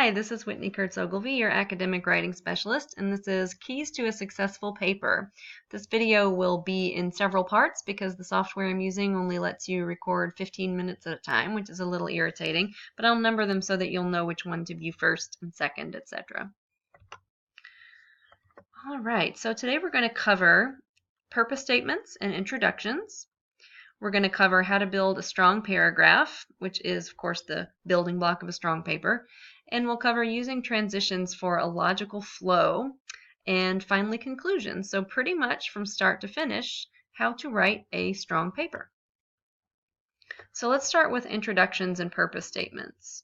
Hi, this is Whitney Kurtz-Ogilvie, your academic writing specialist, and this is Keys to a Successful Paper. This video will be in several parts because the software I'm using only lets you record 15 minutes at a time, which is a little irritating, but I'll number them so that you'll know which one to view first and second, etc. All right, so today we're going to cover purpose statements and introductions. We're going to cover how to build a strong paragraph, which is, of course, the building block of a strong paper. And we'll cover using transitions for a logical flow, and finally conclusions. So pretty much from start to finish, how to write a strong paper. So let's start with introductions and purpose statements.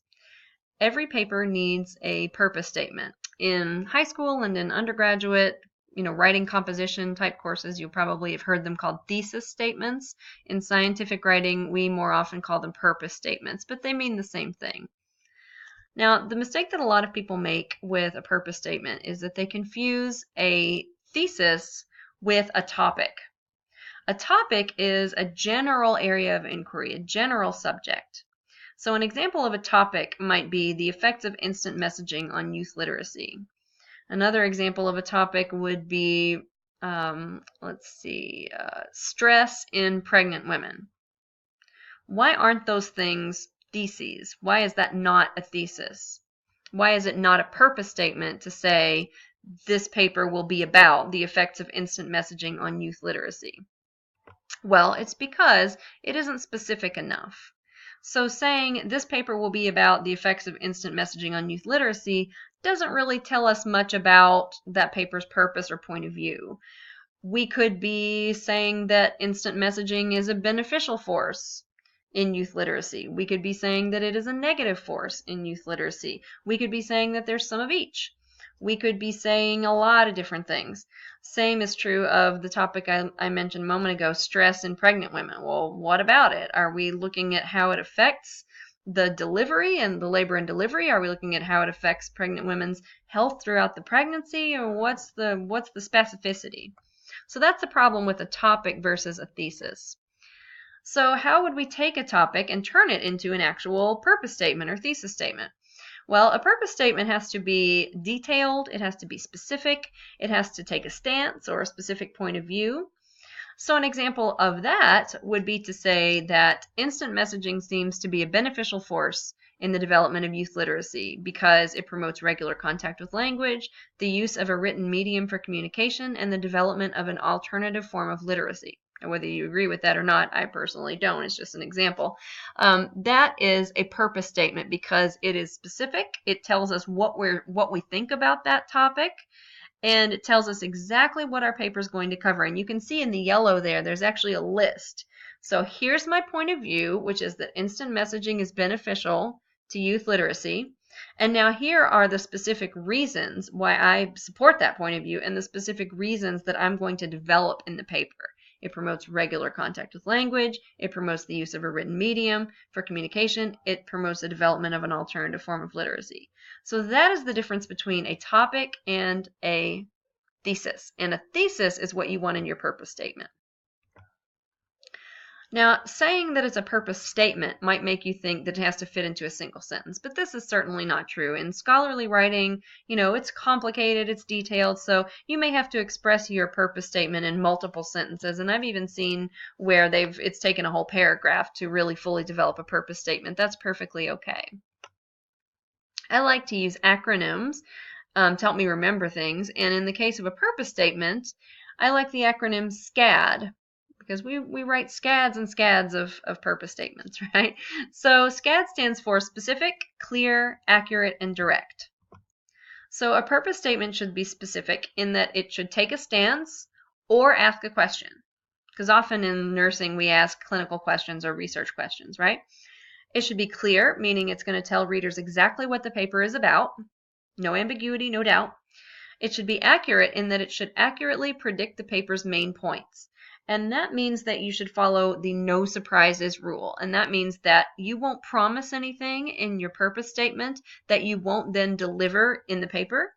Every paper needs a purpose statement. In high school and in undergraduate, writing composition type courses, you probably have heard them called thesis statements. In scientific writing, we more often call them purpose statements, but they mean the same thing. Now, the mistake that a lot of people make with a purpose statement is that they confuse a thesis with a topic. A topic is a general area of inquiry, a general subject. So an example of a topic might be the effects of instant messaging on youth literacy. Another example of a topic would be, stress in pregnant women. Why aren't those things theses? Why is that not a thesis? Why is it not a purpose statement to say this paper will be about the effects of instant messaging on youth literacy? Well, it's because it isn't specific enough. So saying this paper will be about the effects of instant messaging on youth literacy doesn't really tell us much about that paper's purpose or point of view. We could be saying that instant messaging is a beneficial force in youth literacy. We could be saying that it is a negative force in youth literacy. We could be saying that there's some of each. We could be saying a lot of different things. Same is true of the topic I mentioned a moment ago, stress in pregnant women. Well, what about it? Are we looking at how it affects the delivery and the labor and delivery? Are we looking at how it affects pregnant women's health throughout the pregnancy? Or what's the specificity? So that's the problem with a topic versus a thesis. So how would we take a topic and turn it into an actual purpose statement or thesis statement? Well, a purpose statement has to be detailed, it has to be specific, it has to take a stance or a specific point of view. So an example of that would be to say that instant messaging seems to be a beneficial force in the development of youth literacy because it promotes regular contact with language, the use of a written medium for communication, and the development of an alternative form of literacy. And whether you agree with that or not, I personally don't. It's just an example. That is a purpose statement because it is specific. It tells us what we think about that topic, and it tells us exactly what our paper is going to cover. And you can see in the yellow there's actually a list. So here's my point of view, which is that instant messaging is beneficial to youth literacy. And now here are the specific reasons why I support that point of view and the specific reasons that I'm going to develop in the paper. It promotes regular contact with language. It promotes the use of a written medium for communication. It promotes the development of an alternative form of literacy. So that is the difference between a topic and a thesis. And a thesis is what you want in your purpose statement. Now, saying that it's a purpose statement might make you think that it has to fit into a single sentence, but this is certainly not true. In scholarly writing, it's complicated, it's detailed, so you may have to express your purpose statement in multiple sentences, and I've even seen where it's taken a whole paragraph to really fully develop a purpose statement. That's perfectly okay. I like to use acronyms to help me remember things, and in the case of a purpose statement, I like the acronym SCAD, because we write scads and scads of purpose statements, right? So SCAD stands for specific, clear, accurate, and direct. So a purpose statement should be specific in that it should take a stance or ask a question, because often in nursing we ask clinical questions or research questions, right? It should be clear, meaning it's going to tell readers exactly what the paper is about. No ambiguity, no doubt. It should be accurate in that it should accurately predict the paper's main points. And that means that you should follow the no surprises rule. And that means that you won't promise anything in your purpose statement that you won't then deliver in the paper.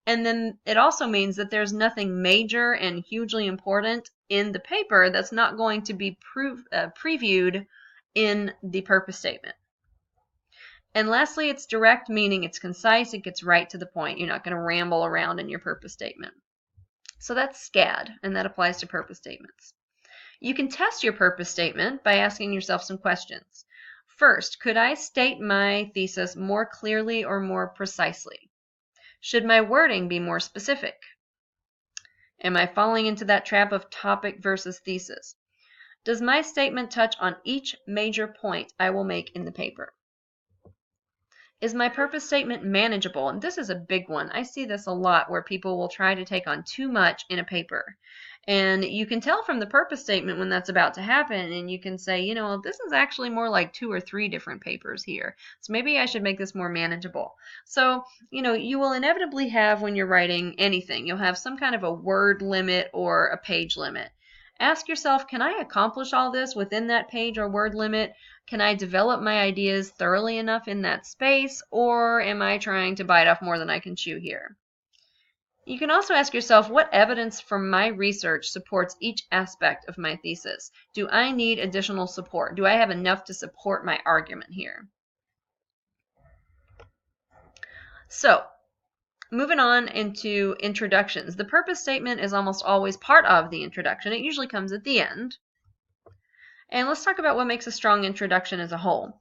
And then it also means that there's nothing major and hugely important in the paper that's not going to be previewed in the purpose statement. And lastly, it's direct, meaning it's concise, it gets right to the point. You're not going to ramble around in your purpose statement. So that's SCAD, and that applies to purpose statements. You can test your purpose statement by asking yourself some questions. First, could I state my thesis more clearly or more precisely? Should my wording be more specific? Am I falling into that trap of topic versus thesis? Does my statement touch on each major point I will make in the paper? Is my purpose statement manageable? And this is a big one. I see this a lot where people will try to take on too much in a paper. And you can tell from the purpose statement when that's about to happen, and you can say, this is actually more like 2 or 3 different papers here. So maybe I should make this more manageable. So, you will inevitably have, when you're writing anything, you'll have some kind of a word limit or a page limit. Ask yourself, can I accomplish all this within that page or word limit? Can I develop my ideas thoroughly enough in that space, or am I trying to bite off more than I can chew here? You can also ask yourself, what evidence from my research supports each aspect of my thesis? Do I need additional support? Do I have enough to support my argument here? So, moving on into introductions. The purpose statement is almost always part of the introduction. It usually comes at the end. And let's talk about what makes a strong introduction as a whole.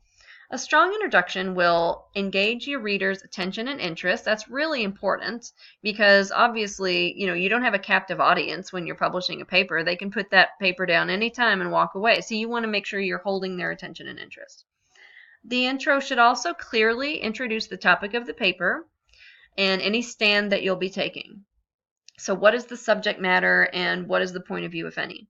A strong introduction will engage your reader's attention and interest. That's really important because obviously, you don't have a captive audience when you're publishing a paper. They can put that paper down anytime and walk away. So you want to make sure you're holding their attention and interest. The intro should also clearly introduce the topic of the paper and any stand that you'll be taking. So what is the subject matter and what is the point of view, if any?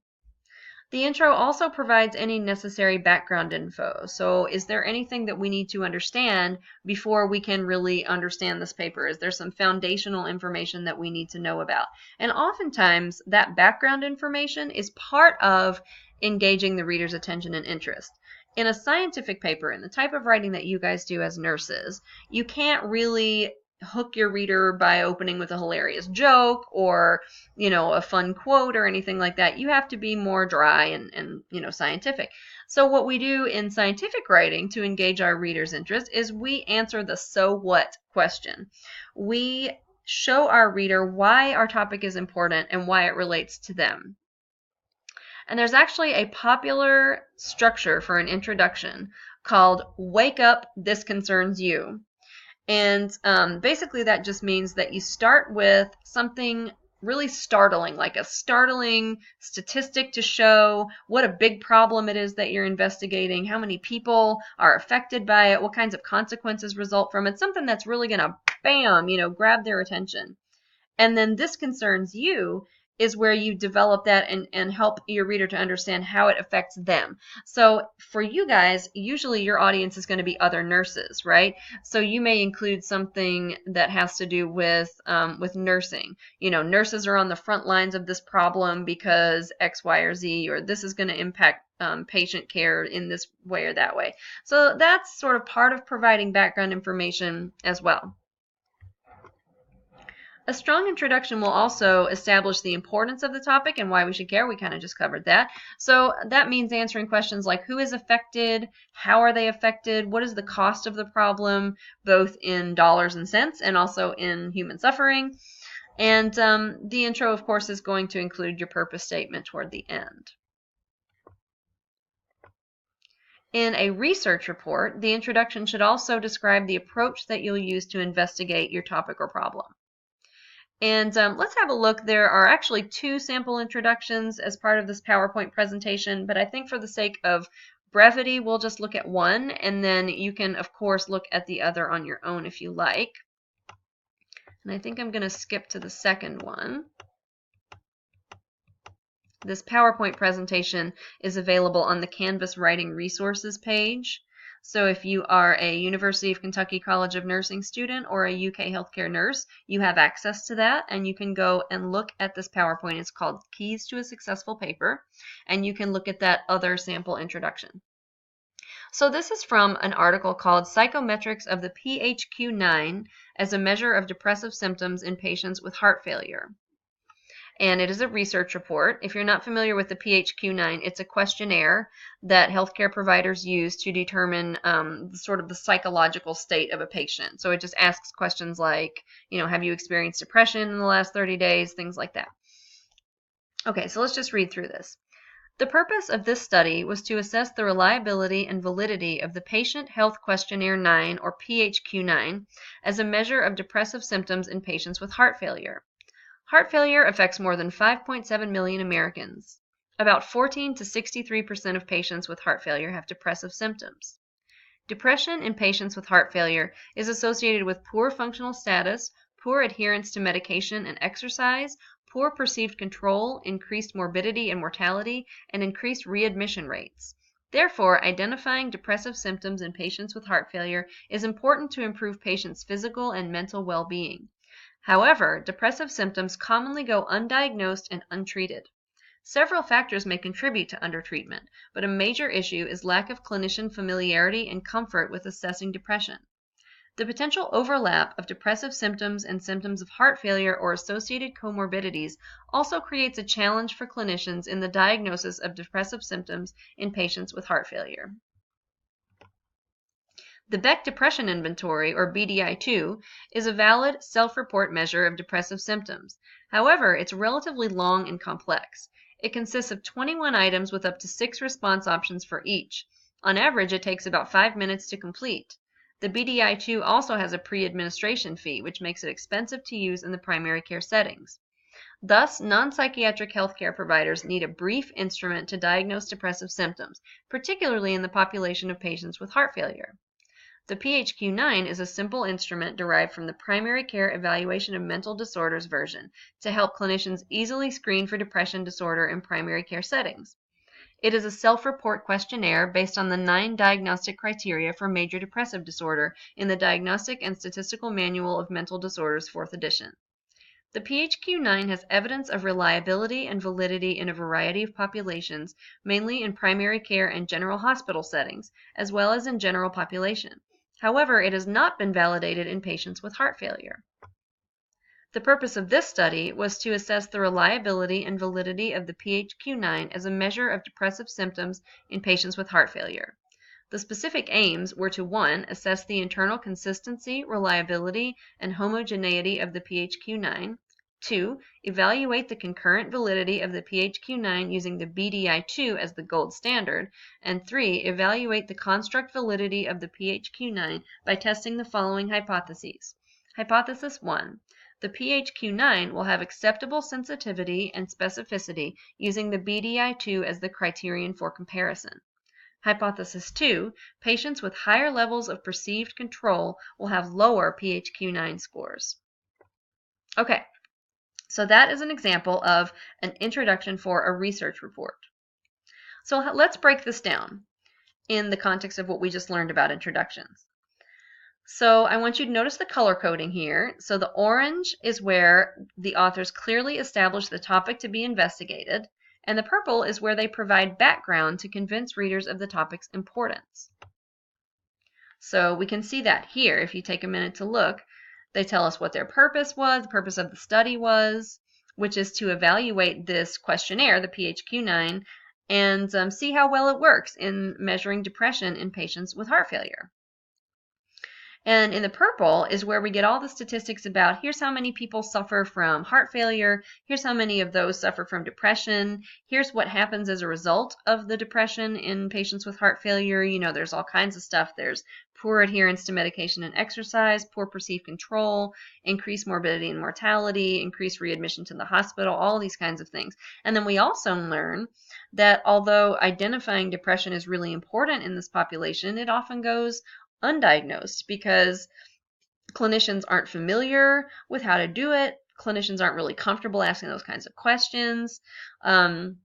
The intro also provides any necessary background info. So is there anything that we need to understand before we can really understand this paper? Is there some foundational information that we need to know about? And oftentimes that background information is part of engaging the reader's attention and interest. In a scientific paper, in the type of writing that you guys do as nurses, you can't really hook your reader by opening with a hilarious joke or, a fun quote or anything like that. You have to be more dry and scientific. So what we do in scientific writing to engage our reader's interest is we answer the so what question. We show our reader why our topic is important and why it relates to them. And there's actually a popular structure for an introduction called Wake Up, This Concerns You. And basically that just means that you start with something really startling, like a startling statistic to show what a big problem it is that you're investigating, how many people are affected by it, what kinds of consequences result from it, something that's really going to, bam, grab their attention. And then This Concerns You is where you develop that and help your reader to understand how it affects them. So for you guys, usually your audience is going to be other nurses, right? So you may include something that has to do with nursing. Nurses are on the front lines of this problem because X, Y, or Z, or this is going to impact patient care in this way or that way. So that's sort of part of providing background information as well. A strong introduction will also establish the importance of the topic and why we should care. We kind of just covered that. So that means answering questions like who is affected, how are they affected, what is the cost of the problem, both in dollars and cents and also in human suffering. And the intro, of course, is going to include your purpose statement toward the end. In a research report, the introduction should also describe the approach that you'll use to investigate your topic or problem. And let's have a look. There are actually 2 sample introductions as part of this PowerPoint presentation, but I think for the sake of brevity, we'll just look at one, and then you can, of course, look at the other on your own if you like. And I think I'm going to skip to the second one. This PowerPoint presentation is available on the Canvas Writing Resources page. So if you are a University of Kentucky College of Nursing student or a UK healthcare nurse, you have access to that, and you can go and look at this PowerPoint. It's called Keys to a Successful Paper, and you can look at that other sample introduction. So this is from an article called Psychometrics of the PHQ-9 as a Measure of Depressive Symptoms in Patients with Heart Failure. and it is a research report. If you're not familiar with the PHQ-9, it's a questionnaire that healthcare providers use to determine sort of the psychological state of a patient. So it just asks questions like, have you experienced depression in the last 30 days, things like that. Okay, so let's just read through this. The purpose of this study was to assess the reliability and validity of the Patient Health Questionnaire 9, or PHQ-9, as a measure of depressive symptoms in patients with heart failure. Heart failure affects more than 5.7 million Americans. About 14 to 63% of patients with heart failure have depressive symptoms. Depression in patients with heart failure is associated with poor functional status, poor adherence to medication and exercise, poor perceived control, increased morbidity and mortality, and increased readmission rates. Therefore, identifying depressive symptoms in patients with heart failure is important to improve patients' physical and mental well-being. However, depressive symptoms commonly go undiagnosed and untreated. Several factors may contribute to undertreatment, but a major issue is lack of clinician familiarity and comfort with assessing depression. The potential overlap of depressive symptoms and symptoms of heart failure or associated comorbidities also creates a challenge for clinicians in the diagnosis of depressive symptoms in patients with heart failure. The Beck Depression Inventory, or BDI-2, is a valid self-report measure of depressive symptoms. However, it's relatively long and complex. It consists of 21 items with up to 6 response options for each. On average, it takes about 5 minutes to complete. The BDI-2 also has a pre-administration fee, which makes it expensive to use in the primary care settings. Thus, non-psychiatric healthcare providers need a brief instrument to diagnose depressive symptoms, particularly in the population of patients with heart failure. The PHQ-9 is a simple instrument derived from the Primary Care Evaluation of Mental Disorders version to help clinicians easily screen for depression disorder in primary care settings. It is a self-report questionnaire based on the 9 diagnostic criteria for major depressive disorder in the Diagnostic and Statistical Manual of Mental Disorders, 4th edition. The PHQ-9 has evidence of reliability and validity in a variety of populations, mainly in primary care and general hospital settings, as well as in general population. However, it has not been validated in patients with heart failure. The purpose of this study was to assess the reliability and validity of the PHQ-9 as a measure of depressive symptoms in patients with heart failure. The specific aims were to 1. Assess the internal consistency, reliability, and homogeneity of the PHQ-9, 2. Evaluate the concurrent validity of the PHQ-9 using the BDI-2 as the gold standard, and 3. Evaluate the construct validity of the PHQ-9 by testing the following hypotheses. Hypothesis 1. The PHQ-9 will have acceptable sensitivity and specificity using the BDI-2 as the criterion for comparison. Hypothesis 2, patients with higher levels of perceived control will have lower PHQ-9 scores. Okay, so that is an example of an introduction for a research report. So let's break this down in the context of what we just learned about introductions. So I want you to notice the color coding here. So the orange is where the authors clearly establish the topic to be investigated, and the purple is where they provide background to convince readers of the topic's importance. So we can see that here. If you take a minute to look, they tell us what their purpose was, the purpose of the study was, which is to evaluate this questionnaire, the PHQ-9, and see how well it works in measuring depression in patients with heart failure. And in the purple is where we get all the statistics about here's how many people suffer from heart failure, here's how many of those suffer from depression, here's what happens as a result of the depression in patients with heart failure. There's all kinds of stuff. There's poor adherence to medication and exercise, poor perceived control, increased morbidity and mortality, increased readmission to the hospital, all these kinds of things. And then we also learn that although identifying depression is really important in this population, it often goes undiagnosed because clinicians aren't familiar with how to do it. Clinicians aren't really comfortable asking those kinds of questions. And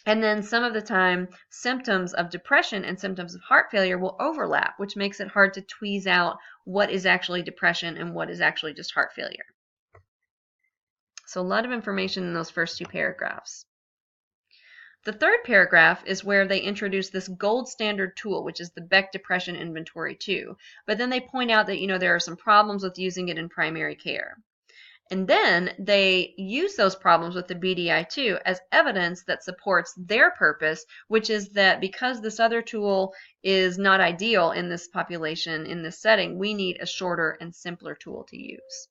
then some of the time, symptoms of depression and symptoms of heart failure will overlap, which makes it hard to tweeze out what is actually depression and what is actually just heart failure. So a lot of information in those first 2 paragraphs. The third paragraph is where they introduce this gold standard tool, which is the Beck Depression Inventory 2. But then they point out that, there are some problems with using it in primary care. And then they use those problems with the BDI-2 as evidence that supports their purpose, which is that because this other tool is not ideal in this population, in this setting, we need a shorter and simpler tool to use.